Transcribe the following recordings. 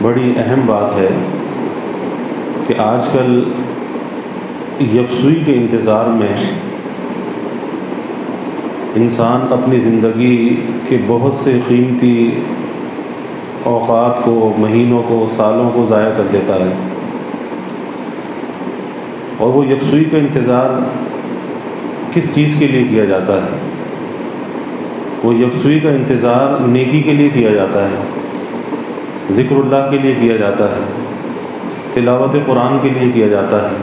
بڑی اہم بات ہے کہ آج کل یکسوئی کے انتظار میں انسان اپنی زندگی کے بہت سے قیمتی اوقات کو، مہینوں کو، سالوں کو ضائع کر دیتا ہے۔ اور وہ یکسوئی کا انتظار کس چیز کے لیے کیا جاتا ہے؟ وہ یکسوئی کا انتظار نیکی کے لیے کیا جاتا ہے، ذکر اللہ کے لیے کیا جاتا ہے، تلاوت قرآن کے لیے کیا جاتا ہے۔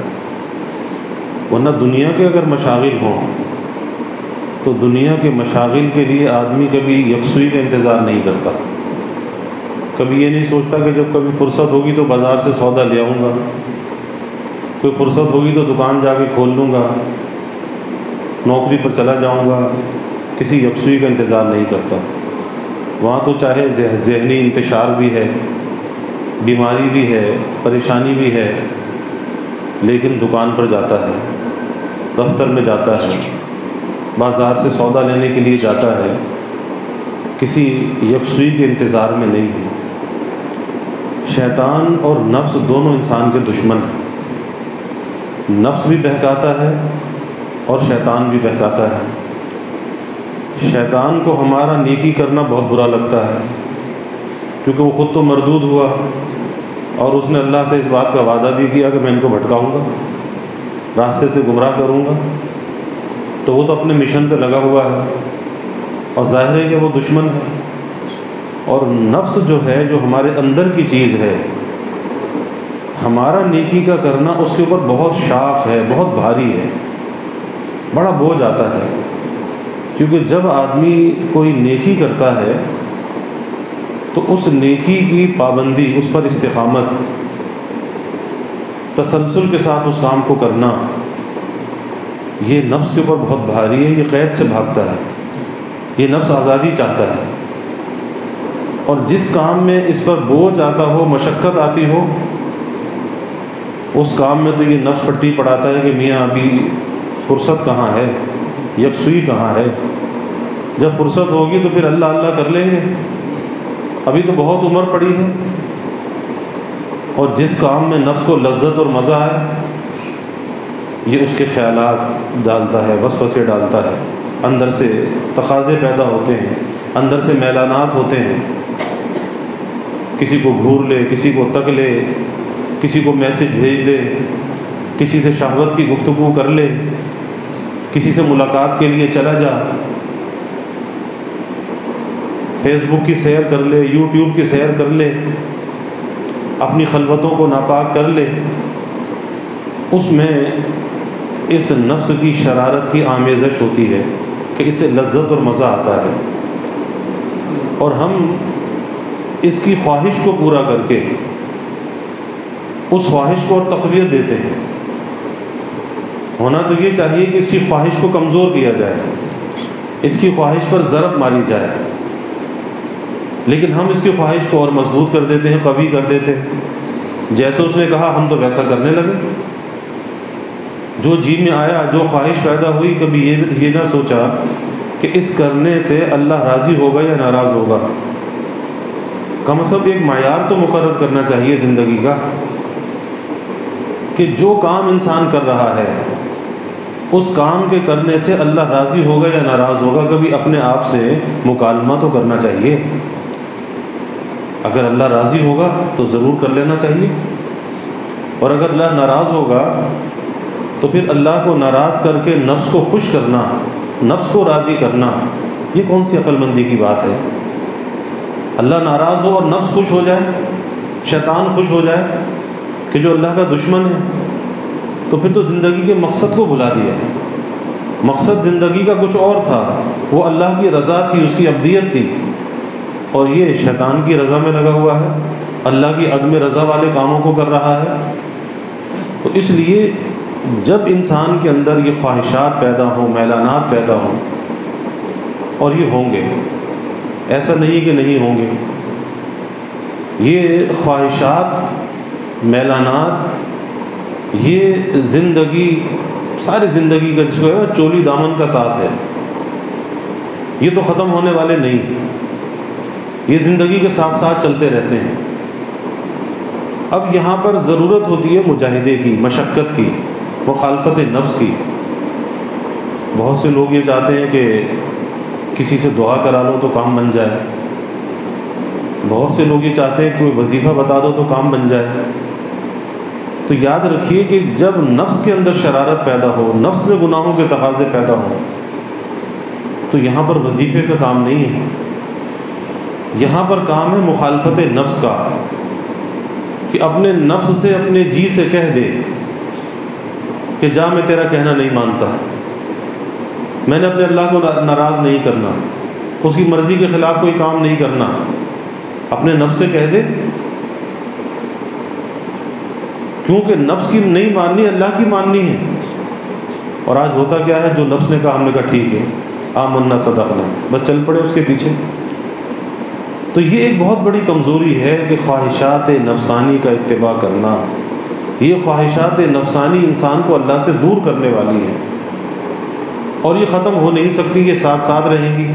ورنہ دنیا کے اگر مشاغل ہوں تو دنیا کے مشاغل کے لیے آدمی کبھی یکسوئی کا انتظار نہیں کرتا۔ کبھی یہ نہیں سوچتا کہ جب کبھی فرصت ہوگی تو بازار سے سودا لے آؤں گا، کوئی فرصت ہوگی تو دکان جا کے کھول لوں گا، نوکری پر چلا جاؤں گا۔ کسی یکسوئی کا انتظار نہیں کرتا۔ وہاں تو چاہے ذہنی انتشار بھی ہے، بیماری بھی ہے، پریشانی بھی ہے، لیکن دکان پر جاتا ہے، دفتر میں جاتا ہے، بازار سے سودا لینے کے لیے جاتا ہے، کسی یکسوئی کے انتظار میں نہیں ہے۔ شیطان اور نفس دونوں انسان کے دشمن ہیں۔ نفس بھی بہکاتا ہے اور شیطان بھی بہکاتا ہے۔ شیطان کو ہمارا نیکی کرنا بہت برا لگتا ہے، کیونکہ وہ خود تو مردود ہوا اور اس نے اللہ سے اس بات کا وعدہ بھی کیا کہ میں ان کو بھٹکاؤں گا، راستے سے گمراہ کروں گا، تو وہ تو اپنے مشن پہ لگا ہوا ہے اور ظاہر ہے کہ وہ دشمن ہے۔ اور نفس جو ہے، جو ہمارے اندر کی چیز ہے، ہمارا نیکی کا کرنا اس کے اوپر بہت شاق ہے، بہت بھاری ہے، بڑا بوجھ آتا ہے۔ کیونکہ جب آدمی کوئی نیکی کرتا ہے تو اس نیکی کی پابندی، اس پر استقامت، تسلسل کے ساتھ اس کام کو کرنا، یہ نفس کے اوپر بہت بھاری ہے۔ یہ قید سے بھاگتا ہے، یہ نفس آزادی چاہتا ہے، اور جس کام میں اس پر بوجھ آتا ہو، مشقت آتی ہو، اس کام میں تو یہ نفس پٹی پڑھاتا ہے کہ میاں ابھی فرصت کہاں ہے، یکسوئی کہاں ہے، جب فرصت ہوگی تو پھر اللہ اللہ کر لیں گے، ابھی تو بہت عمر پڑی ہے۔ اور جس کام میں نفس کو لذت اور مزہ آئے، یہ اس کے خیالات ڈالتا ہے، وسوسے ڈالتا ہے، اندر سے تقاضے پیدا ہوتے ہیں، اندر سے میلانات ہوتے ہیں، کسی کو گھور لے، کسی کو تک لے، کسی کو میسج بھیج دے، کسی سے شہوت کی گفتگو کر لے، کسی سے ملاقات کے لیے چلا جا، فیس بک کی سیر کر لے، یوٹیوب کی سیر کر لے، اپنی خلوتوں کو ناپاک کر لے۔ اس میں اس نفس کی شرارت کی آمیزش ہوتی ہے کہ اس سے لذت اور مزہ آتا ہے، اور ہم اس کی خواہش کو پورا کر کے اس خواہش کو اور تقویت دیتے ہیں۔ ہونا تو یہ چاہیے کہ اس کی خواہش کو کمزور کیا جائے، اس کی خواہش پر ضرب ماری جائے، لیکن ہم اس کی خواہش کو اور مضبوط کر دیتے ہیں، قوی کر دیتے ہیں۔ جیسے اس نے کہا ہم تو ویسا کرنے لگے، جو جی میں آیا، جو خواہش پیدا ہوئی، کبھی یہ نہ سوچا کہ اس کرنے سے اللہ راضی ہوگا یا ناراض ہوگا۔ کم از کم ایک معیار تو مقرر کرنا چاہیے زندگی کا کہ جو کام انسان کر رہا ہے اس کام کے کرنے سے اللہ راضی ہوگا یا ناراض ہوگا۔ کبھی اپنے آپ سے مکالمہ تو کرنا چاہیے، اگر اللہ راضی ہوگا تو ضرور کر لینا چاہیے، اور اگر اللہ ناراض ہوگا تو پھر اللہ کو ناراض کر کے نفس کو خوش کرنا، نفس کو راضی کرنا، یہ کون سی عقل مندی کی بات ہے؟ اللہ ناراض ہو اور نفس خوش ہو جائے، شیطان خوش ہو جائے کہ جو اللہ کا دشمن ہے، تو پھر تو زندگی کے مقصد کو بھلا دیا۔ مقصد زندگی کا کچھ اور تھا، وہ اللہ کی رضا تھی، اس کی ابدیت تھی، اور یہ شیطان کی رضا میں لگا ہوا ہے، اللہ کی عدم رضا والے کاموں کو کر رہا ہے۔ تو اس لیے جب انسان کے اندر یہ خواہشات پیدا ہوں، میلانات پیدا ہوں، اور یہ ہوں گے، ایسا نہیں کہ نہیں ہوں گے، یہ خواہشات، میلانات، یہ زندگی، ساری زندگی کا جس کو ہے چولی دامن کا ساتھ ہے، یہ تو ختم ہونے والے نہیں، یہ زندگی کے ساتھ ساتھ چلتے رہتے ہیں۔ اب یہاں پر ضرورت ہوتی ہے مجاہدے کی، مشقت کی، مخالفت نفس کی۔ بہت سے لوگ یہ چاہتے ہیں کہ کسی سے دعا کرا لو تو کام بن جائے، بہت سے لوگ یہ چاہتے ہیں کوئی وظیفہ بتا دو تو کام بن جائے۔ تو یاد رکھیے کہ جب نفس کے اندر شرارت پیدا ہو، نفس میں گناہوں کے تقاضے پیدا ہوں، تو یہاں پر وظیفے کا کام نہیں ہے، یہاں پر کام ہے مخالفت نفس کا، کہ اپنے نفس سے، اپنے جی سے کہہ دے کہ جا، میں تیرا کہنا نہیں مانتا، میں نے اپنے اللہ کو ناراض نہیں کرنا، اس کی مرضی کے خلاف کوئی کام نہیں کرنا، اپنے نفس سے کہہ دے۔ کیونکہ نفس کی نہیں ماننی، اللہ کی ماننی ہے۔ اور آج ہوتا کیا ہے، جو نفس نے کہا ہم نے کہا ٹھیک ہے، آمنا صدقنا، بس چل پڑے اس کے پیچھے۔ تو یہ ایک بہت بڑی کمزوری ہے کہ خواہشات نفسانی کا اتباع کرنا، یہ خواہشات نفسانی انسان کو اللہ سے دور کرنے والی ہے، اور یہ ختم ہو نہیں سکتی، یہ ساتھ ساتھ رہیں گی۔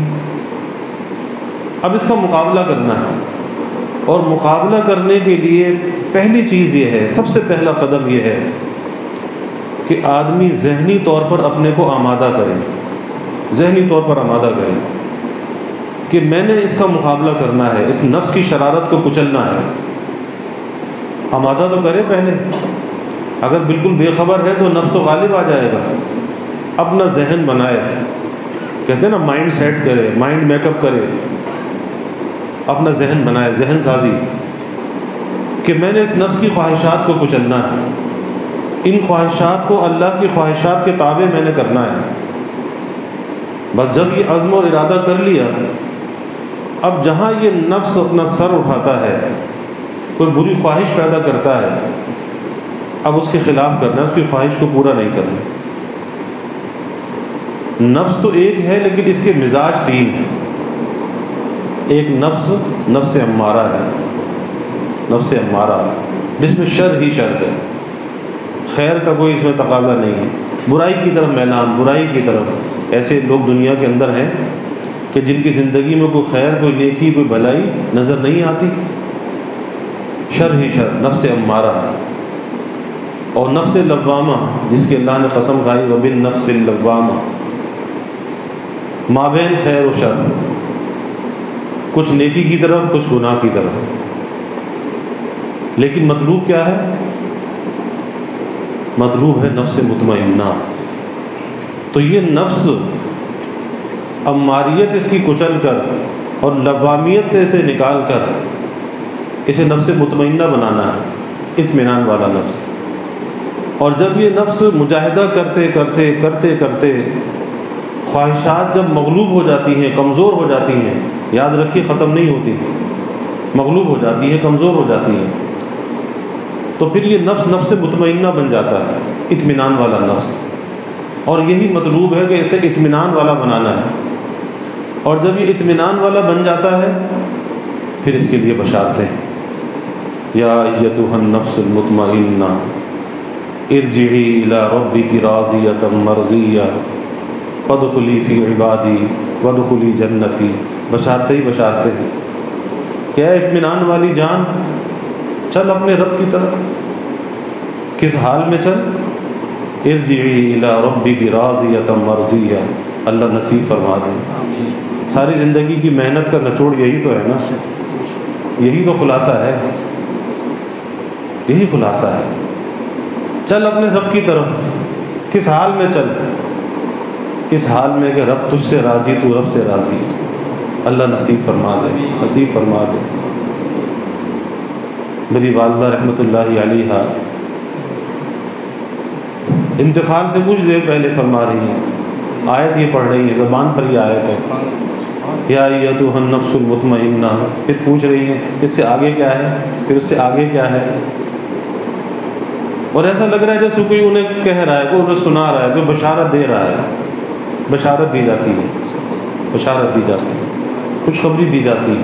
اب اس کا مقابلہ کرنا ہے، اور مقابلہ کرنے کے لیے پہلی چیز یہ ہے، سب سے پہلا قدم یہ ہے کہ آدمی ذہنی طور پر اپنے کو آمادہ کرے، ذہنی طور پر آمادہ کرے کہ میں نے اس کا مقابلہ کرنا ہے، اس نفس کی شرارت کو کچلنا ہے۔ آمادہ تو کرے پہلے، اگر بالکل بے خبر ہے تو نفس تو غالب آ جائے گا۔ اپنا ذہن بنائے، کہتے ہیں نا مائنڈ سیٹ کرے، مائنڈ میک اپ کرے، اپنا ذہن بنائے، ذہن سازی، کہ میں نے اس نفس کی خواہشات کو کچلنا ہے، ان خواہشات کو اللہ کی خواہشات کے تابع میں نے کرنا ہے۔ بس جب یہ عزم اور ارادہ کر لیا، اب جہاں یہ نفس اپنا سر اٹھاتا ہے، کوئی بری خواہش پیدا کرتا ہے، اب اس کے خلاف کرنا ہے، اس کی خواہش کو پورا نہیں کرنا۔ نفس تو ایک ہے لیکن اس کے مزاج تین ہیں۔ ایک نفس امارہ ہے، نفس امارہ جس میں شر ہی شر ہے، خیر کا کوئی اس میں تقاضا نہیں ہے، برائی کی طرف میلان، برائی کی طرف۔ ایسے لوگ دنیا کے اندر ہیں کہ جن کی زندگی میں کوئی خیر، کوئی نیکی، کوئی بھلائی نظر نہیں آتی، شر ہی شر، نفس امارہ۔ اور نفس لوامہ جس کی اللہ نے قسم کھائی، وبالنفس اللوامہ، مابین خیر و شر، کچھ نیکی کی طرف، کچھ گناہ کی طرف۔ لیکن مطلوب کیا ہے؟ مطلوب ہے نفس مطمئنہ۔ تو یہ نفس اماریت اس کی کچل کر اور لوامیت سے اسے نکال کر اسے نفس مطمئنہ بنانا ہے، اطمینان والا نفس۔ اور جب یہ نفس مجاہدہ کرتے کرتے کرتے کرتے خواہشات جب مغلوب ہو جاتی ہیں، کمزور ہو جاتی ہیں، یاد رکھیے ختم نہیں ہوتی، مغلوب ہو جاتی ہے، کمزور ہو جاتی ہے، تو پھر یہ نفس مطمئنہ بن جاتا ہے، اطمینان والا نفس۔ اور یہی مطلوب ہے کہ اسے اطمینان والا بنانا ہے۔ اور جب یہ اطمینان والا بن جاتا ہے، پھر اس کے لیے بشارتیں، یا ایتھا النفس المطمئنہ ارجعی الی ربک راضیۃ مرضیہ فادخلی فی عبادی وادخلی جنتی۔ بشارتیں ہی بشارتیں ہیں۔ کیا اطمینان والی جان، چل اپنے رب کی طرف۔ کس حال میں چل؟ ارجعی الی ربک راضیۃ مرضیہ، اللہ نصیب فرما دے۔ ساری زندگی کی محنت کا نچوڑ یہی تو ہے نا، یہی تو خلاصہ ہے، یہی خلاصہ ہے۔ چل اپنے رب کی طرف۔ کس حال میں چل؟ اس حال میں کہ رب تجھ سے راضی، تو رب سے راضی۔ اللہ نصیب فرما دے، نصیب فرما دے۔ میری والدہ رحمۃ اللہ علیہا انتقال سے کچھ دیر پہلے فرما رہی ہیں، آیت یہ پڑھ رہی ہیں، زبان پر یہ آیت ہے، یا ایتھا النفس المطمئنہ۔ پھر پوچھ رہی ہیں اس سے آگے کیا ہے، پھر اس سے آگے کیا ہے۔ اور ایسا لگ رہا ہے جیسے کوئی انہیں کہہ رہا ہے، کوئی انہیں سنا رہا ہے، کوئی بشارت دے رہا ہے۔ بشارت دی جاتی ہے، بشارت دی جاتی ہے، خوشخبری دی جاتی ہے۔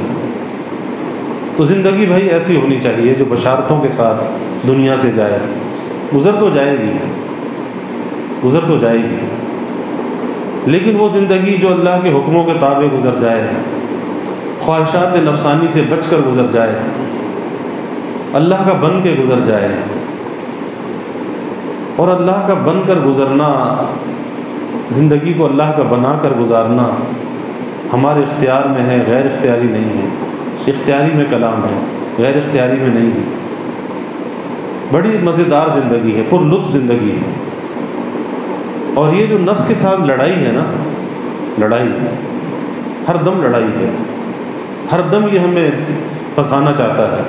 تو زندگی بھائی ایسی ہونی چاہیے جو بشارتوں کے ساتھ دنیا سے جائے۔ گزر تو جائے گی، گزر تو جائے گی، لیکن وہ زندگی جو اللہ کے حکموں کے تابع گزر جائے، خواہشات نفسانی سے بچ کر گزر جائے۔ اللہ کا بن کے گزر جائے، اور اللہ کا بن کر گزرنا، زندگی کو اللہ کا بنا کر گزارنا ہمارے اختیار میں ہے، غیر اختیاری نہیں ہے۔ اختیاری میں کلام ہے، غیر اختیاری میں نہیں ہے۔ بڑی مزیدار زندگی ہے، پر لطف زندگی ہے۔ اور یہ جو نفس کے ساتھ لڑائی ہے نا، لڑائی ہر دم لڑائی ہے، ہر دم یہ ہمیں پھنسانا چاہتا ہے،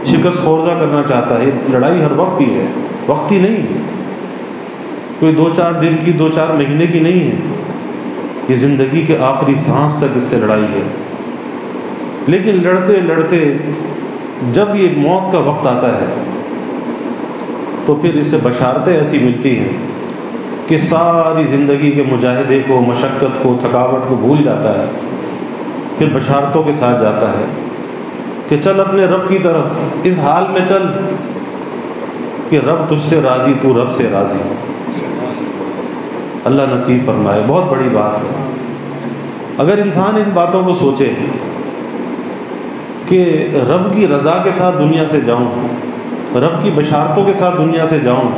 شکست خوردہ کرنا چاہتا ہے۔ یہ لڑائی ہر وقت کی ہے، وقتی نہیں ہے، کوئی 2-4 دن کی، 2-4 مہینے کی نہیں ہے، یہ زندگی کے آخری سانس تک اس سے لڑائی ہے۔ لیکن لڑتے لڑتے جب یہ موت کا وقت آتا ہے تو پھر اسے بشارتیں ایسی ملتی ہیں کہ ساری زندگی کے مجاہدے کو، مشقت کو، تھکاوٹ کو بھول جاتا ہے، پھر بشارتوں کے ساتھ جاتا ہے کہ چل اپنے رب کی طرف، اس حال میں چل کہ رب تجھ سے راضی، تو رب سے راضی۔ اللہ نصیب فرمائے، بہت بڑی بات ہے۔ اگر انسان ان باتوں کو سوچے کہ رب کی رضا کے ساتھ دنیا سے جاؤں، رب کی بشارتوں کے ساتھ دنیا سے جاؤں،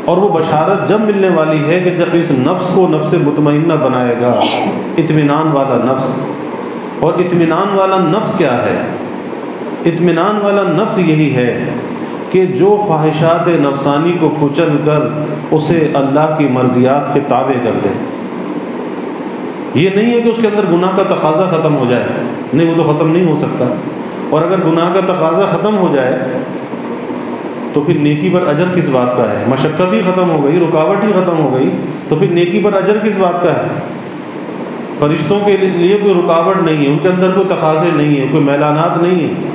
اور وہ بشارت جب ملنے والی ہے کہ جب اس نفس کو نفس مطمئنہ بنائے گا، اطمینان والا نفس۔ اور اطمینان والا نفس کیا ہے؟ اطمینان والا نفس یہی ہے کہ جو خواہشات نفسانی کو کچل کر اسے اللہ کی مرضیات کے تابع کر دے۔ یہ نہیں ہے کہ اس کے اندر گناہ کا تقاضا ختم ہو جائے، نہیں، وہ تو ختم نہیں ہو سکتا۔ اور اگر گناہ کا تقاضا ختم ہو جائے تو پھر نیکی پر اجر کس بات کا ہے؟ مشقت ہی ختم ہو گئی، رکاوٹ ہی ختم ہو گئی، تو پھر نیکی پر اجر کس بات کا ہے؟ فرشتوں کے لیے کوئی رکاوٹ نہیں ہے، ان کے اندر کوئی تقاضے نہیں ہے، کوئی میلانات نہیں ہے،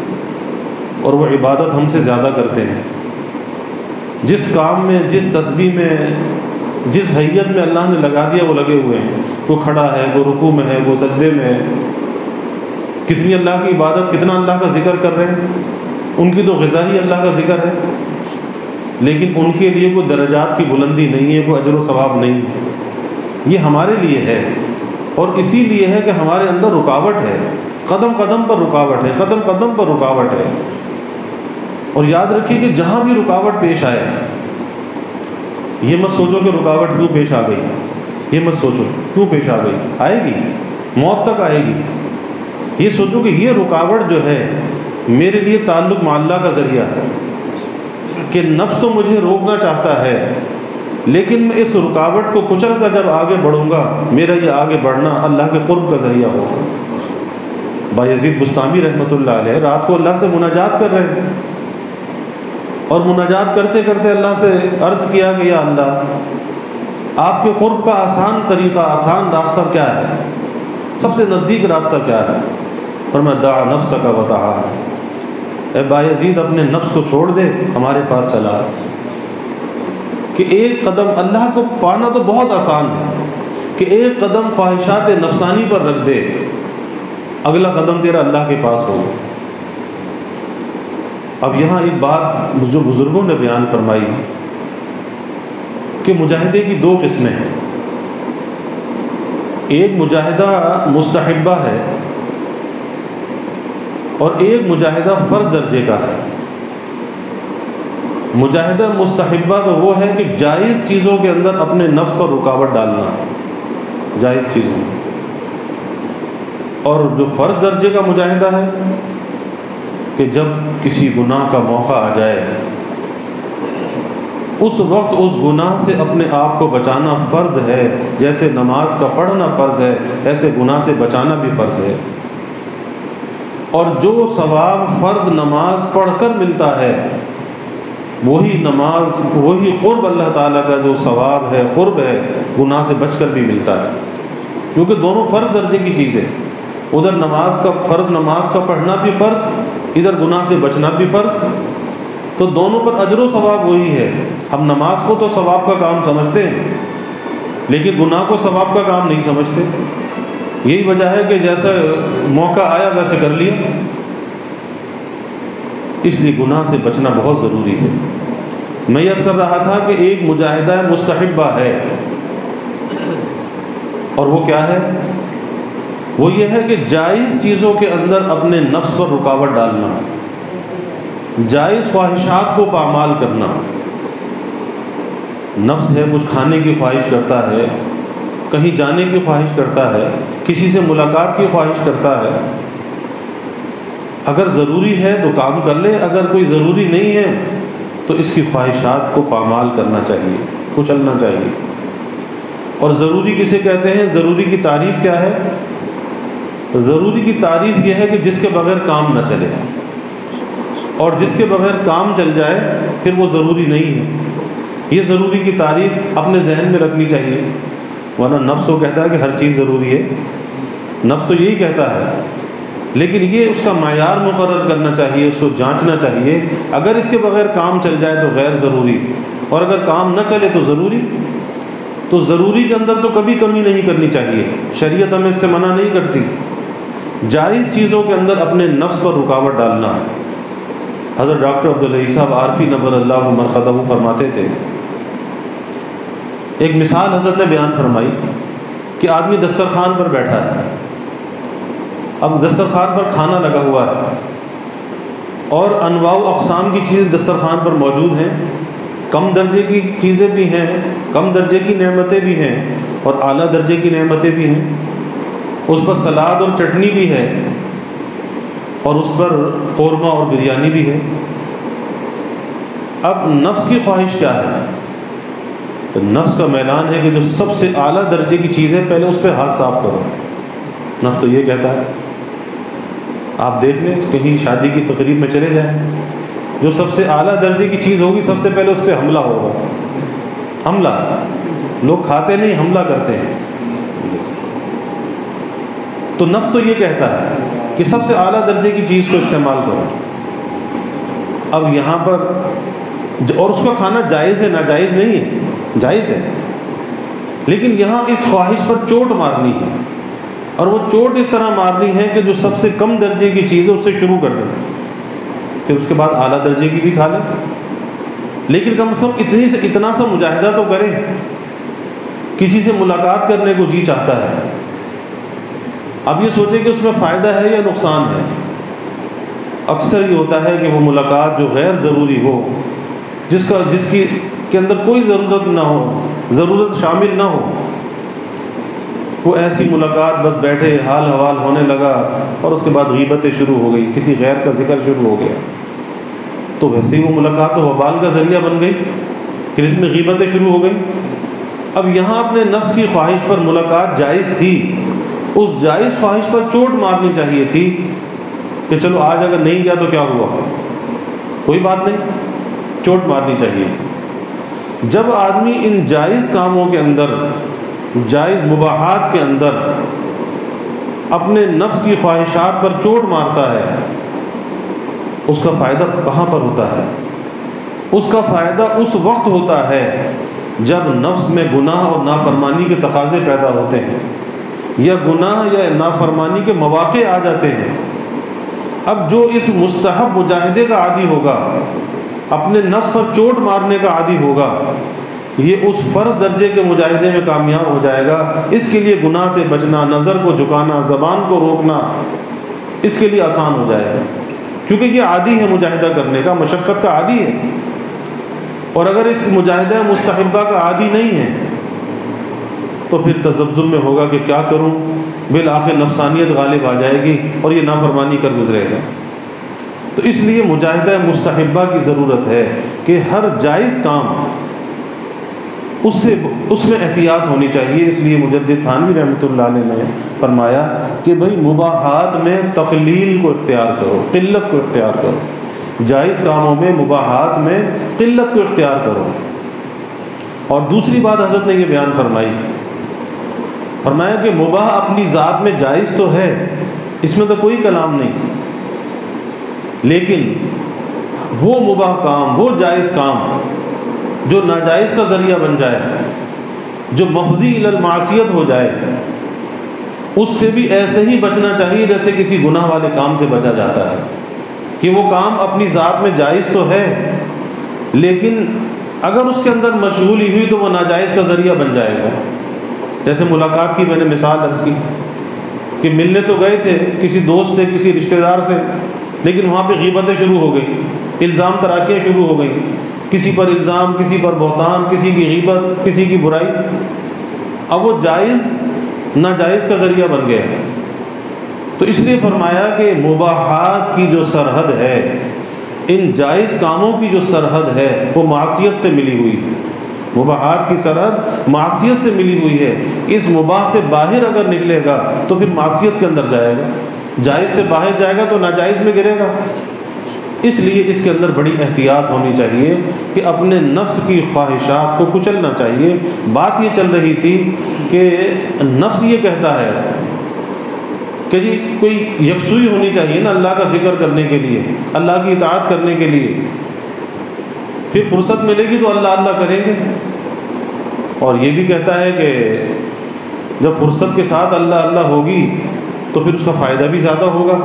اور وہ عبادت ہم سے زیادہ کرتے ہیں۔ جس کام میں، جس تسبیح میں، جس حیت میں اللہ نے لگا دیا وہ لگے ہوئے ہیں۔ وہ کھڑا ہے، وہ رکوع میں ہے، وہ سجدے میں ہے، کتنی اللہ کی عبادت، کتنا اللہ کا ذکر کر رہے ہیں۔ ان کی تو غذا ہی اللہ کا ذکر ہے، لیکن ان کے لیے کوئی درجات کی بلندی نہیں ہے، کوئی اجر و ثواب نہیں ہے۔ یہ ہمارے لیے ہے، اور اسی لیے ہے کہ ہمارے اندر رکاوٹ ہے، قدم قدم پر رکاوٹ ہے، قدم قدم پر رکاوٹ ہے۔ اور یاد رکھیے کہ جہاں بھی رکاوٹ پیش آئے، یہ مت سوچو کہ رکاوٹ کیوں پیش آ گئی، یہ مت سوچو کیوں پیش آ گئی، آئے گی، موت تک آئے گی۔ یہ سوچو کہ یہ رکاوٹ جو ہے میرے لیے تعلق مع اللہ کا ذریعہ ہے، کہ نفس تو مجھے روکنا چاہتا ہے، لیکن میں اس رکاوٹ کو کچل کر جب آگے بڑھوں گا، میرا یہ آگے بڑھنا اللہ کے قرب کا ذریعہ ہوگا۔ بایزید بستامی رحمۃ اللہ علیہ رات کو اللہ سے مناجات کر رہے ہیں، اور مناجات کرتے کرتے اللہ سے عرض کیا کہ یا اللہ، آپ کے قرب کا آسان طریقہ، آسان راستہ کیا ہے؟ سب سے نزدیک راستہ کیا ہے؟ فرمایا دع نفسک وتعال، اے بایزید اپنے نفس کو چھوڑ دے، ہمارے پاس چلا۔ کہ ایک قدم، اللہ کو پانا تو بہت آسان ہے، کہ ایک قدم خواہشات نفسانی پر رکھ دے، اگلا قدم تیرا اللہ کے پاس ہو۔ اب یہاں ایک بات جو بزرگوں نے بیان فرمائی کہ مجاہدے کی 2 قسمیں ہیں۔ ایک مجاہدہ مستحبہ ہے، اور ایک مجاہدہ فرض درجے کا ہے۔ مجاہدہ مستحبہ تو وہ ہے کہ جائز چیزوں کے اندر اپنے نفس پر رکاوٹ ڈالنا، جائز چیزوں میں۔ اور جو فرض درجے کا مجاہدہ ہے کہ جب کسی گناہ کا موقع آ جائے، اس وقت اس گناہ سے اپنے آپ کو بچانا فرض ہے، جیسے نماز کا پڑھنا فرض ہے، ایسے گناہ سے بچانا بھی فرض ہے۔ اور جو ثواب فرض نماز پڑھ کر ملتا ہے، وہی نماز، وہی قرب اللہ تعالیٰ کا جو ثواب ہے، قرب ہے، گناہ سے بچ کر بھی ملتا ہے، کیونکہ دونوں فرض درجے کی چیز ہے۔ ادھر نماز کا فرض، نماز کا پڑھنا بھی فرض، ادھر گناہ سے بچنا بھی فرض، تو دونوں پر اجر و ثواب وہی ہے۔ ہم نماز کو تو ثواب کا کام سمجھتے ہیں، لیکن گناہ کو ثواب کا کام نہیں سمجھتے۔ یہی وجہ ہے کہ جیسا موقع آیا ویسے کر لیا، اس لیے گناہ سے بچنا بہت ضروری ہے۔ میں یہ کر رہا تھا کہ ایک مجاہدہ مستحبہ ہے، اور وہ کیا ہے؟ وہ یہ ہے کہ جائز چیزوں کے اندر اپنے نفس پر رکاوٹ ڈالنا، جائز خواہشات کو پامال کرنا. نفس ہے کچھ کھانے کی خواہش کرتا ہے، کہیں جانے کی خواہش کرتا ہے، کسی سے ملاقات کی خواہش کرتا ہے. اگر ضروری ہے تو کام کر لے، اگر کوئی ضروری نہیں ہے تو اس کی خواہشات کو پامال کرنا چاہیے، کچلنا چاہیے. اور ضروری کسے کہتے ہیں؟ ضروری کی تعریف کیا ہے؟ ضروری کی تعریف یہ ہے کہ جس کے بغیر کام نہ چلے، اور جس کے بغیر کام چل جائے پھر وہ ضروری نہیں ہے. یہ ضروری کی تعریف اپنے ذہن میں رکھنی چاہیے، ورنہ نفس تو کہتا ہے کہ ہر چیز ضروری ہے، نفس تو یہی کہتا ہے. لیکن یہ اس کا معیار مقرر کرنا چاہیے، اس کو جانچنا چاہیے. اگر اس کے بغیر کام چل جائے تو غیر ضروری، اور اگر کام نہ چلے تو ضروری. تو ضروری کے اندر تو کبھی کمی نہیں کرنی چاہیے، شریعت ہمیں اس سے منع نہیں کرتی. جائز چیزوں کے اندر اپنے نفس پر رکاوٹ ڈالنا. حضرت ڈاکٹر عبدالعزیز صاحب عارفی نبر اللہ مرقدہ فرماتے تھے، ایک مثال حضرت نے بیان فرمائی کہ آدمی دسترخوان پر بیٹھا ہے، اب دسترخوان پر کھانا لگا ہوا ہے اور انواع و اقسام کی چیزیں دسترخوان پر موجود ہیں، کم درجے کی چیزیں بھی ہیں، کم درجے کی نعمتیں بھی ہیں، اور اعلیٰ درجے کی نعمتیں بھی ہیں. اس پر سلاد اور چٹنی بھی ہے، اور اس پر قورمہ اور بریانی بھی ہے. اب نفس کی خواہش کیا ہے؟ تو نفس کا میلان ہے کہ جو سب سے اعلیٰ درجے کی چیز ہے پہلے اس پہ ہاتھ صاف کرو. نفس تو یہ کہتا ہے. آپ دیکھ لیں کہیں شادی کی تقریب میں چلے جائیں، جو سب سے اعلیٰ درجے کی چیز ہوگی سب سے پہلے اس پہ حملہ ہوگا. حملہ، لوگ کھاتے نہیں، حملہ کرتے ہیں. تو نفس تو یہ کہتا ہے کہ سب سے اعلیٰ درجے کی چیز کو استعمال کرو. اب یہاں پر اور اس کا کھانا جائز ہے، ناجائز نہیں ہے، جائز ہے، لیکن یہاں اس خواہش پر چوٹ مارنی ہے، اور وہ چوٹ اس طرح مارنی ہے کہ جو سب سے کم درجے کی چیز ہے اس سے شروع کر دیں، پھر اس کے بعد اعلیٰ درجے کی بھی کھا لیں. لیکن کم از کم اتنا سا مجاہدہ تو کریں. کسی سے ملاقات کرنے کو جی چاہتا ہے، اب یہ سوچیں کہ اس میں فائدہ ہے یا نقصان ہے. اکثر یہ ہوتا ہے کہ وہ ملاقات جو غیر ضروری ہو، جس کی کے اندر کوئی ضرورت نہ ہو، ضرورت شامل نہ ہو، وہ ایسی ملاقات بس بیٹھے حال حوال ہونے لگا اور اس کے بعد غیبتیں شروع ہو گئی، کسی غیر کا ذکر شروع ہو گیا، تو ویسے ہی وہ ملاقات تو وبال کا ذریعہ بن گئی کہ اس میں غیبتیں شروع ہو گئی. اب یہاں اپنے نفس کی خواہش پر ملاقات جائز تھی، اس جائز خواہش پر چوٹ مارنی چاہیے تھی کہ چلو آج اگر نہیں گیا تو کیا ہوا، کوئی بات نہیں، چوٹ مارنی چاہیے تھی. جب آدمی ان جائز کاموں کے اندر، جائز مباحات کے اندر اپنے نفس کی خواہشات پر چوٹ مارتا ہے، اس کا فائدہ کہاں پر ہوتا ہے؟ اس کا فائدہ اس وقت ہوتا ہے جب نفس میں گناہ اور نافرمانی کے تقاضے پیدا ہوتے ہیں، یا گناہ یا نافرمانی کے مواقع آ جاتے ہیں. اب جو اس مستحب مجاہدے کا عادی ہوگا، اپنے نفس پر چوٹ مارنے کا عادی ہوگا، یہ اس فرض درجے کے مجاہدے میں کامیاب ہو جائے گا. اس کے لیے گناہ سے بچنا، نظر کو جھکانا، زبان کو روکنا اس کے لیے آسان ہو جائے گا، کیونکہ یہ عادی ہے مجاہدہ کرنے کا، مشقت کا عادی ہے. اور اگر اس مجاہدہ مستحبہ کا عادی نہیں ہے تو پھر تذبذب میں ہوگا کہ کیا کروں، بالآخر نفسانیت غالب آ جائے گی اور یہ نافرمانی کر گزرے گا. تو اس لیے مجاہدہ مستحبہ کی ضرورت ہے کہ ہر جائز کام اس میں احتیاط ہونی چاہیے. اس لیے مجدد تھانوی رحمۃ اللہ علیہ نے فرمایا کہ بھئی مباحات میں تقلیل کو اختیار کرو، قلت کو اختیار کرو. جائز کاموں میں، مباحات میں قلت کو اختیار کرو. اور دوسری بات حضرت نے یہ بیان فرمایا کہ مباح اپنی ذات میں جائز تو ہے، اس میں تو کوئی کلام نہیں، لیکن وہ مباح کام، وہ جائز کام جو ناجائز کا ذریعہ بن جائے، جو مفضی الی المعصیت ہو جائے، اس سے بھی ایسے ہی بچنا چاہیے جیسے کسی گناہ والے کام سے بچا جاتا ہے. کہ وہ کام اپنی ذات میں جائز تو ہے، لیکن اگر اس کے اندر مشغولی ہوئی تو وہ ناجائز کا ذریعہ بن جائے گا. جیسے ملاقات کی میں نے مثال عرض کی کہ ملنے تو گئے تھے کسی دوست سے، کسی رشتہ دار سے، لیکن وہاں پہ غیبتیں شروع ہو گئی، الزام تراشیاں شروع ہو گئیں، کسی پر الزام، کسی پر بہتان، کسی کی غیبت، کسی کی برائی، اب وہ جائز ناجائز کا ذریعہ بن گیا۔ تو اس لیے فرمایا کہ مباحات کی جو سرحد ہے، ان جائز کاموں کی جو سرحد ہے وہ معصیت سے ملی ہوئی ہے۔ مباحات کی سرحد معصیت سے ملی ہوئی ہے۔ اس مباح سے باہر اگر نکلے گا تو پھر معصیت کے اندر جائے گا، جائز سے باہر جائے گا تو ناجائز میں گرے گا۔ اس لیے اس کے اندر بڑی احتیاط ہونی چاہیے کہ اپنے نفس کی خواہشات کو کچلنا چاہیے۔ بات یہ چل رہی تھی کہ نفس یہ کہتا ہے کہ جی کوئی یکسوئی ہونی چاہیے نا اللہ کا ذکر کرنے کے لیے، اللہ کی اطاعت کرنے کے لیے، پھر فرصت ملے گی تو اللہ اللہ کریں گے۔ اور یہ بھی کہتا ہے کہ جب فرصت کے ساتھ اللہ اللہ ہوگی تو پھر اس کا فائدہ بھی زیادہ ہوگا۔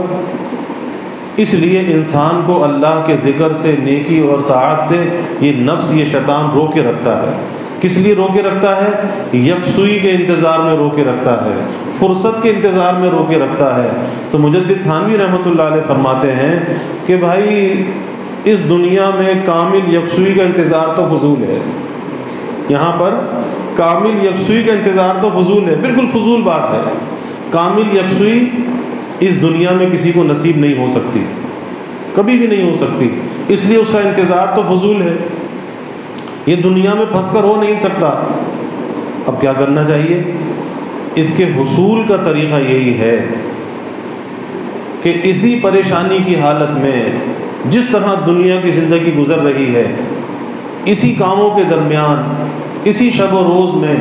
اس لیے انسان کو اللہ کے ذکر سے، نیکی اور طاعت سے یہ نفس، یہ شیطان رو کے رکھتا ہے۔ کس لیے رو کے رکھتا ہے؟ یکسوئی کے انتظار میں رو کے رکھتا ہے، فرصت کے انتظار میں رو کے رکھتا ہے۔ تو مجدد تھانوی رحمۃ اللہ علیہ فرماتے ہیں کہ بھائی اس دنیا میں کامل یکسوئی کا انتظار تو فضول ہے۔ یہاں پر کامل یکسوئی کا انتظار تو فضول ہے، بالکل فضول بات ہے۔ کامل یکسوئی اس دنیا میں کسی کو نصیب نہیں ہو سکتی، کبھی بھی نہیں ہو سکتی، اس لیے اس کا انتظار تو فضول ہے، یہ دنیا میں پھنس کر ہو نہیں سکتا۔ اب کیا کرنا چاہیے؟ اس کے حصول کا طریقہ یہی ہے کہ اسی پریشانی کی حالت میں جس طرح دنیا کی زندگی گزر رہی ہے، اسی کاموں کے درمیان، اسی شب و روز میں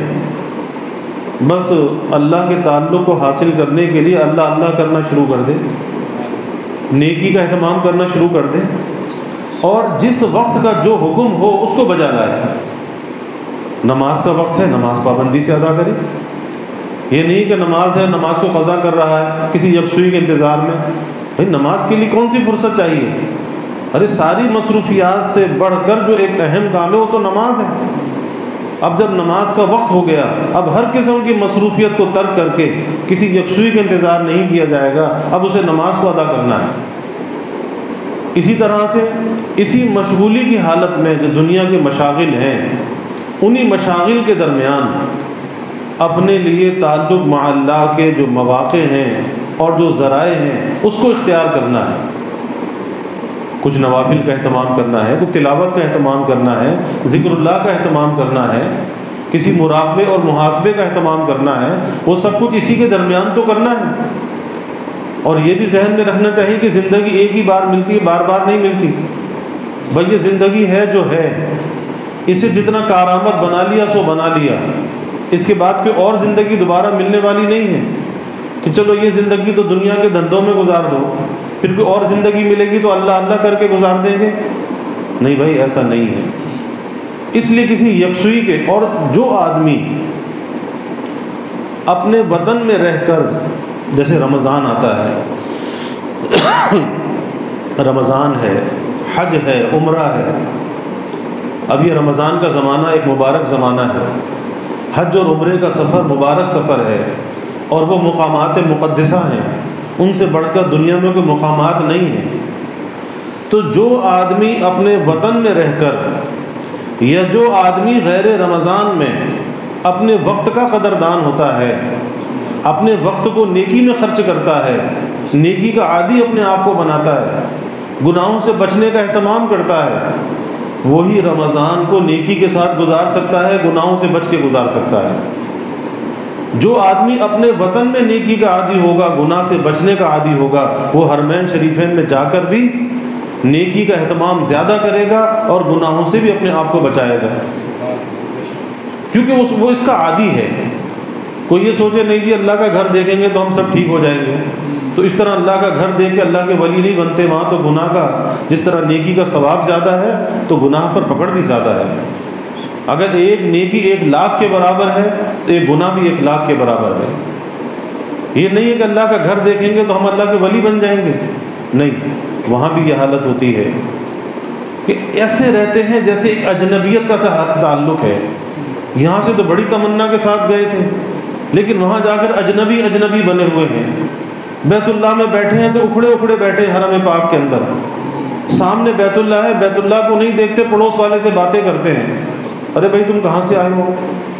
بس اللہ کے تعلق کو حاصل کرنے کے لیے اللہ اللہ کرنا شروع کر دے، نیکی کا اہتمام کرنا شروع کر دے، اور جس وقت کا جو حکم ہو اس کو بجا لائے۔ نماز کا وقت ہے، نماز پابندی سے ادا کرے۔ یہ نہیں کہ نماز ہے، نماز کو قضا کر رہا ہے کسی یکسوئی کے انتظار میں۔ بھائی نماز کے لیے کون سی فرصت چاہیے؟ ارے ساری مصروفیات سے بڑھ کر جو ایک اہم کام ہے وہ تو نماز ہے۔ اب جب نماز کا وقت ہو گیا، اب ہر قسم کی مصروفیت کو ترک کر کے کسی یکسوئی کا انتظار نہیں کیا جائے گا، اب اسے نماز کو ادا کرنا ہے۔ اسی طرح سے اسی مشغولی کی حالت میں جو دنیا کے مشاغل ہیں، انہی مشاغل کے درمیان اپنے لیے تعلق مع اللہ کے جو مواقع ہیں اور جو ذرائع ہیں اس کو اختیار کرنا ہے۔ کچھ نوافل کا اہتمام کرنا ہے، کچھ تلاوت کا اہتمام کرنا ہے، ذکر اللہ کا اہتمام کرنا ہے، کسی مراقبے اور محاسبے کا اہتمام کرنا ہے، وہ سب کچھ اسی کے درمیان تو کرنا ہے۔ اور یہ بھی ذہن میں رکھنا چاہیے کہ زندگی ایک ہی بار ملتی ہے، بار بار نہیں ملتی۔ بھائی یہ زندگی ہے جو ہے، اسے جتنا کارآمد بنا لیا سو بنا لیا، اس کے بعد پھر اور زندگی دوبارہ ملنے والی نہیں ہے کہ چلو یہ زندگی تو دنیا کے دھندوں میں گزار دو، پھر کوئی اور زندگی ملے گی تو اللہ اللہ کر کے گزار دیں گے۔ نہیں بھائی ایسا نہیں ہے۔ اس لیے کسی یکسوئی کے، اور جو آدمی اپنے وطن میں رہ کر، جیسے رمضان آتا ہے، رمضان ہے، حج ہے، عمرہ ہے، اب یہ رمضان کا زمانہ ایک مبارک زمانہ ہے، حج اور عمرے کا سفر مبارک سفر ہے، اور وہ مقامات مقدسہ ہیں، ان سے بڑھ کر دنیا میں کوئی مقامات نہیں ہیں۔ تو جو آدمی اپنے وطن میں رہ کر، یا جو آدمی غیر رمضان میں اپنے وقت کا قدردان ہوتا ہے، اپنے وقت کو نیکی میں خرچ کرتا ہے، نیکی کا عادی اپنے آپ کو بناتا ہے، گناہوں سے بچنے کا اہتمام کرتا ہے، وہی رمضان کو نیکی کے ساتھ گزار سکتا ہے، گناہوں سے بچ کے گزار سکتا ہے۔ جو آدمی اپنے وطن میں نیکی کا عادی ہوگا، گناہ سے بچنے کا عادی ہوگا، وہ حرمین شریفین میں جا کر بھی نیکی کا اہتمام زیادہ کرے گا اور گناہوں سے بھی اپنے آپ کو بچائے گا، کیونکہ وہ اس کا عادی ہے۔ کوئی یہ سوچے نہیں جی اللہ کا گھر دیکھیں گے تو ہم سب ٹھیک ہو جائیں گے، تو اس طرح اللہ کا گھر دیکھ کے اللہ کے ولی نہیں بنتے۔ وہاں تو گناہ کا، جس طرح نیکی کا ثواب زیادہ ہے تو گناہ پر پکڑ بھی زیادہ ہے۔ اگر ایک نیکی 1,00,000 کے برابر ہے تو ایک گناہ بھی 1,00,000 کے برابر ہے۔ یہ نہیں ہے کہ اللہ کا گھر دیکھیں گے تو ہم اللہ کے ولی بن جائیں گے، نہیں، وہاں بھی یہ حالت ہوتی ہے کہ ایسے رہتے ہیں جیسے ایک اجنبیت کا سا تعلق ہے۔ یہاں سے تو بڑی تمنا کے ساتھ گئے تھے، لیکن وہاں جا کر اجنبی بنے ہوئے ہیں۔ بیت اللہ میں بیٹھے ہیں تو اکھڑے اکھڑے بیٹھے حرم پاک کے اندر، سامنے بیت اللہ ہے، بیت اللہ کو نہیں دیکھتے، پڑوس والے سے باتیں کرتے ہیں، ارے بھائی تم کہاں سے آئے ہو،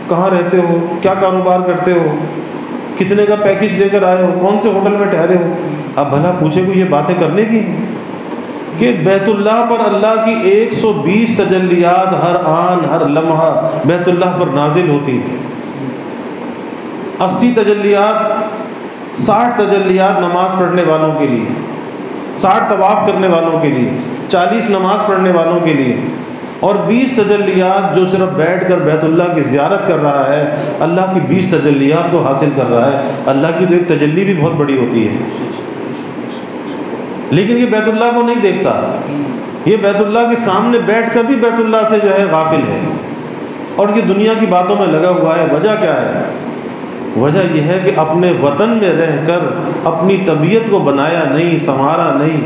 کہاں رہتے ہو، کیا کاروبار کرتے ہو، کتنے کا پیکج لے کر آئے ہو، کون سے ہوٹل میں ٹھہرے ہو۔ اب بھلا پوچھے کو یہ باتیں کرنے کی کہ بیت اللہ پر اللہ کی 120 تجلیات ہر آن ہر لمحہ بیت اللہ پر نازل ہوتی ہیں، 80 تجلیات، 60 تجلیات نماز پڑھنے والوں کے لیے، 60 طواف کرنے والوں کے لیے، 40 نماز پڑھنے والوں کے لیے، اور 20 تجلیات جو صرف بیٹھ کر بیت اللہ کی زیارت کر رہا ہے اللہ کی 20 تجلیات کو حاصل کر رہا ہے۔ اللہ کی تو ایک تجلی بھی بہت بڑی ہوتی ہے، لیکن یہ بیت اللہ کو نہیں دیکھتا، یہ بیت اللہ کے سامنے بیٹھ کر بھی بیت اللہ سے جو ہے غافل ہے، اور یہ دنیا کی باتوں میں لگا ہوا ہے۔ وجہ کیا ہے؟ وجہ یہ ہے کہ اپنے وطن میں رہ کر اپنی طبیعت کو بنایا نہیں، سنوارا نہیں،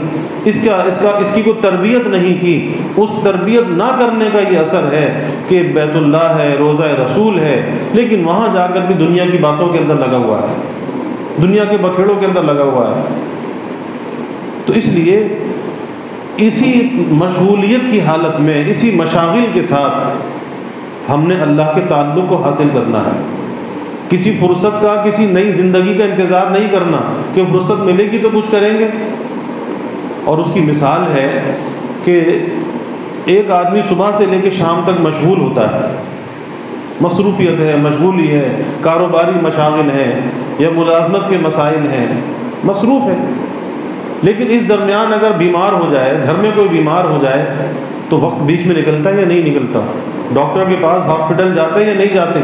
اس کی کوئی تربیت نہیں کی۔ اس تربیت نہ کرنے کا یہ اثر ہے کہ بیت اللہ ہے، روضہ رسول ہے، لیکن وہاں جا کر بھی دنیا کی باتوں کے اندر لگا ہوا ہے، دنیا کے بکھیڑوں کے اندر لگا ہوا ہے۔ تو اس لیے اسی مشغولیت کی حالت میں، اسی مشاغل کے ساتھ ہم نے اللہ کے تعلق کو حاصل کرنا ہے۔ کسی فرصت کا، کسی نئی زندگی کا انتظار نہیں کرنا کہ فرصت ملے گی تو کچھ کریں گے۔ اور اس کی مثال ہے کہ ایک آدمی صبح سے لے کے شام تک مشغول ہوتا ہے، مصروفیت ہے، مشغولی ہے، کاروباری مشاغل ہیں یا ملازمت کے مسائل ہیں، مصروف ہے، لیکن اس درمیان اگر بیمار ہو جائے، گھر میں کوئی بیمار ہو جائے تو وقت بیچ میں نکلتا ہے یا نہیں نکلتا؟ ڈاکٹر کے پاس ہاسپٹل جاتے ہیں یا نہیں جاتے؟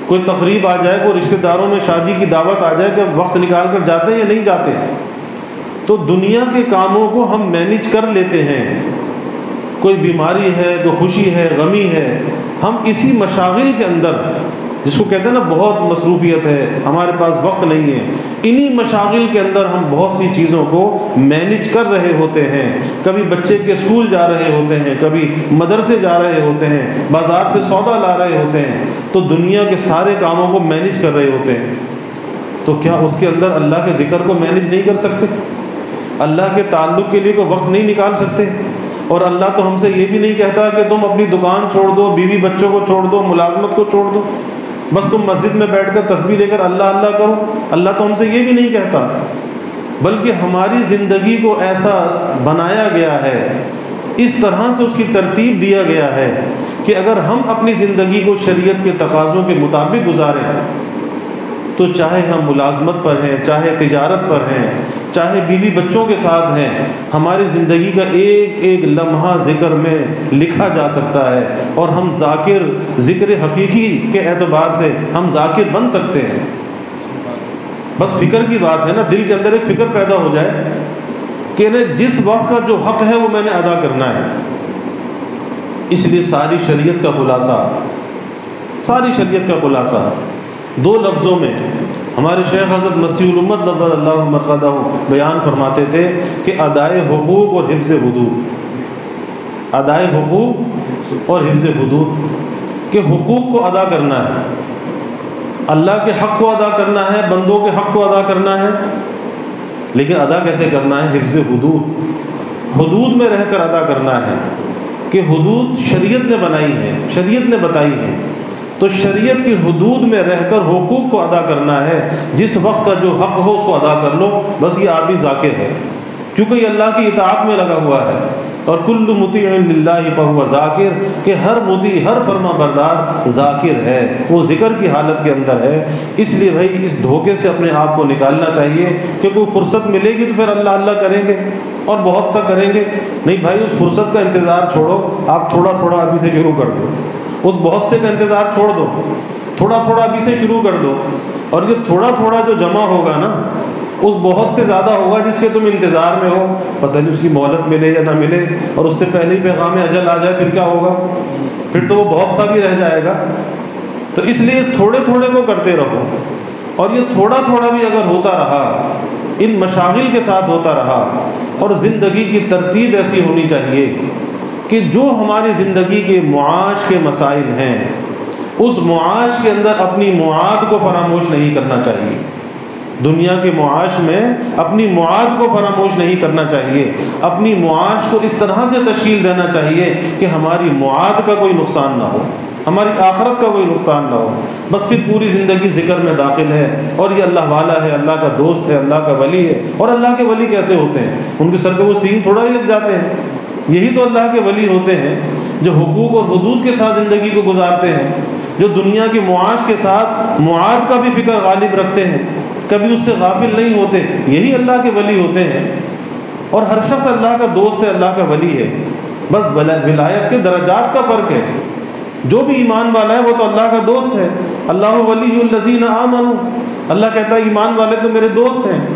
کوئی تقریب آ جائے، کوئی رشتہ داروں میں شادی کی دعوت آ جائے کہ وقت نکال کر جاتے ہیں یا نہیں جاتے؟ تو دنیا کے کاموں کو ہم مینیج کر لیتے ہیں، کوئی بیماری ہے، کوئی خوشی ہے، غمی ہے، ہم اسی مشاغل کے اندر، جس کو کہتے ہیں نا بہت مصروفیت ہے، ہمارے پاس وقت نہیں ہے، انہی مشاغل کے اندر ہم بہت سی چیزوں کو مینیج کر رہے ہوتے ہیں۔ کبھی بچے کے اسکول جا رہے ہوتے ہیں، کبھی مدرسے جا رہے ہوتے ہیں، بازار سے سودا لا رہے ہوتے ہیں، تو دنیا کے سارے کاموں کو مینیج کر رہے ہوتے ہیں۔ تو کیا اس کے اندر اللہ کے ذکر کو مینیج نہیں کر سکتے؟ اللہ کے تعلق کے لیے کوئی وقت نہیں نکال سکتے؟ اور اللہ تو ہم سے یہ بھی نہیں کہتا کہ تم اپنی دکان چھوڑ دو، بیوی بچوں کو چھوڑ دو، ملازمت کو چھوڑ دو، بس تم مسجد میں بیٹھ کر تسبیح لے کر اللہ اللہ کرو۔ اللہ تو ہم سے یہ بھی نہیں کہتا، بلکہ ہماری زندگی کو ایسا بنایا گیا ہے، اس طرح سے اس کی ترتیب دیا گیا ہے کہ اگر ہم اپنی زندگی کو شریعت کے تقاضوں کے مطابق گزاریں تو چاہے ہم ملازمت پر ہیں، چاہے تجارت پر ہیں، چاہے بیوی بچوں کے ساتھ ہیں، ہماری زندگی کا ایک ایک لمحہ ذکر میں لکھا جا سکتا ہے، اور ہم ذاکر، ذکر حقیقی کے اعتبار سے ہم ذاکر بن سکتے ہیں۔ بس فکر کی بات ہے نا، دل کے اندر ایک فکر پیدا ہو جائے کہ جس وقت کا جو حق ہے وہ میں نے ادا کرنا ہے۔ اس لیے ساری شریعت کا خلاصہ دو لفظوں میں ہمارے شیخ حضرت مسیح الامت نور اللہ مرقدہ بیان فرماتے تھے کہ ادائے حقوق اور حفظ حدود، ادائے حقوق اور حفظ حدود، کہ حقوق کو ادا کرنا ہے، اللہ کے حق کو ادا کرنا ہے، بندوں کے حق کو ادا کرنا ہے، لیکن ادا کیسے کرنا ہے؟ حفظ حدود، حدود میں رہ کر ادا کرنا ہے، کہ حدود شریعت نے بنائی ہے، شریعت نے بتائی ہے، تو شریعت کی حدود میں رہ کر حقوق کو ادا کرنا ہے۔ جس وقت کا جو حق ہو اس کو ادا کر لو، بس یہ آدمی ذاکر ہے، کیونکہ یہ اللہ کی اطاعت میں لگا ہوا ہے۔ اور کل مطیع للہ فہو ذاکر، کہ ہر مطیع، ہر فرما بردار ذاکر ہے، وہ ذکر کی حالت کے اندر ہے۔ اس لیے بھائی اس دھوکے سے اپنے آپ کو نکالنا چاہیے کہ کوئی فرصت ملے گی تو پھر اللہ اللہ کریں گے اور بہت سا کریں گے۔ نہیں بھائی، اس فرصت کا انتظار چھوڑو، آپ تھوڑا تھوڑا ابھی سے شروع کر دو، اس بہت سے کا انتظار چھوڑ دو، تھوڑا تھوڑا ابھی سے شروع کر دو، اور یہ تھوڑا تھوڑا جو جمع ہوگا نا اس بہت سے زیادہ ہوگا جس کے تم انتظار میں ہو، پتہ نہیں اس کی مہلت ملے یا نہ ملے، اور اس سے پہلے ہی پیغام اجل آ جائے پھر کیا ہوگا؟ پھر تو وہ بہت سا بھی رہ جائے گا۔ تو اس لیے تھوڑے تھوڑے کو کرتے رہو، اور یہ تھوڑا تھوڑا بھی اگر ہوتا رہا، ان مشاغل کے ساتھ ہوتا رہا، اور زندگی کی ترتیب ایسی ہونی چاہیے کہ جو ہماری زندگی کے معاش کے مسائل ہیں اس معاش کے اندر اپنی معاد کو فراموش نہیں کرنا چاہیے۔ دنیا کے معاش میں اپنی معاد کو فراموش نہیں کرنا چاہیے، اپنی معاش کو اس طرح سے تشکیل دینا چاہیے کہ ہماری معاد کا کوئی نقصان نہ ہو، ہماری آخرت کا کوئی نقصان نہ ہو۔ بس پھر پوری زندگی ذکر میں داخل ہے، اور یہ اللہ والا ہے، اللہ کا دوست ہے، اللہ کا ولی ہے۔ اور اللہ کے ولی کیسے ہوتے ہیں؟ ان کے سر پہ وہ سینگ تھوڑا ہی لگ جاتے ہیں؟ یہی تو اللہ کے ولی ہوتے ہیں جو حقوق اور حدود کے ساتھ زندگی کو گزارتے ہیں، جو دنیا کے معاش کے ساتھ معاد کا بھی فکر غالب رکھتے ہیں، کبھی اس سے غافل نہیں ہوتے۔ یہی اللہ کے ولی ہوتے ہیں۔ اور ہر شخص اللہ کا دوست ہے، اللہ کا ولی ہے، بس ولایت کے درجات کا فرق ہے۔ جو بھی ایمان والا ہے وہ تو اللہ کا دوست ہے۔ اللہ ولی الذین آمنوا، اللہ کہتا ہے ایمان والے تو میرے دوست ہیں۔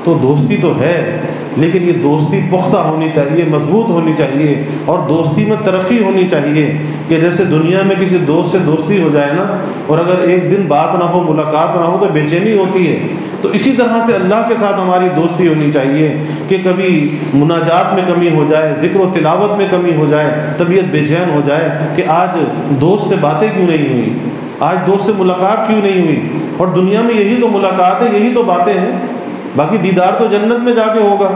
تو دوستی تو ہے، لیکن یہ دوستی پختہ ہونی چاہیے، مضبوط ہونی چاہیے، اور دوستی میں ترقی ہونی چاہیے کہ جیسے دنیا میں کسی دوست سے دوستی ہو جائے نا، اور اگر ایک دن بات نہ ہو، ملاقات نہ ہو تو بے چینی ہوتی ہے، تو اسی طرح سے اللہ کے ساتھ ہماری دوستی ہونی چاہیے کہ کبھی مناجات میں کمی ہو جائے، ذکر و تلاوت میں کمی ہو جائے، طبیعت بے چین ہو جائے کہ آج دوست سے باتیں کیوں نہیں ہوئی، آج دوست سے ملاقات کیوں نہیں ہوئی۔ اور دنیا میں یہی تو ملاقات ہے، یہی تو باتیں ہیں، باقی دیدار تو جنت میں جا کے ہوگا۔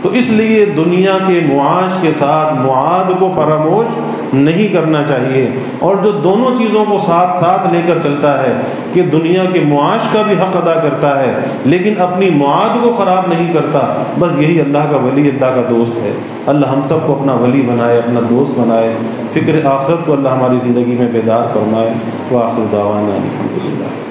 تو اس لیے دنیا کے معاش کے ساتھ معاد کو فراموش نہیں کرنا چاہیے، اور جو دونوں چیزوں کو ساتھ ساتھ لے کر چلتا ہے کہ دنیا کے معاش کا بھی حق ادا کرتا ہے لیکن اپنی معاد کو خراب نہیں کرتا، بس یہی اللہ کا ولی، اللہ کا دوست ہے۔ اللہ ہم سب کو اپنا ولی بنائے، اپنا دوست بنائے، فکر آخرت کو اللہ ہماری زندگی میں بیدار فرمائے۔ وآخر دعوانا الحمدللہ۔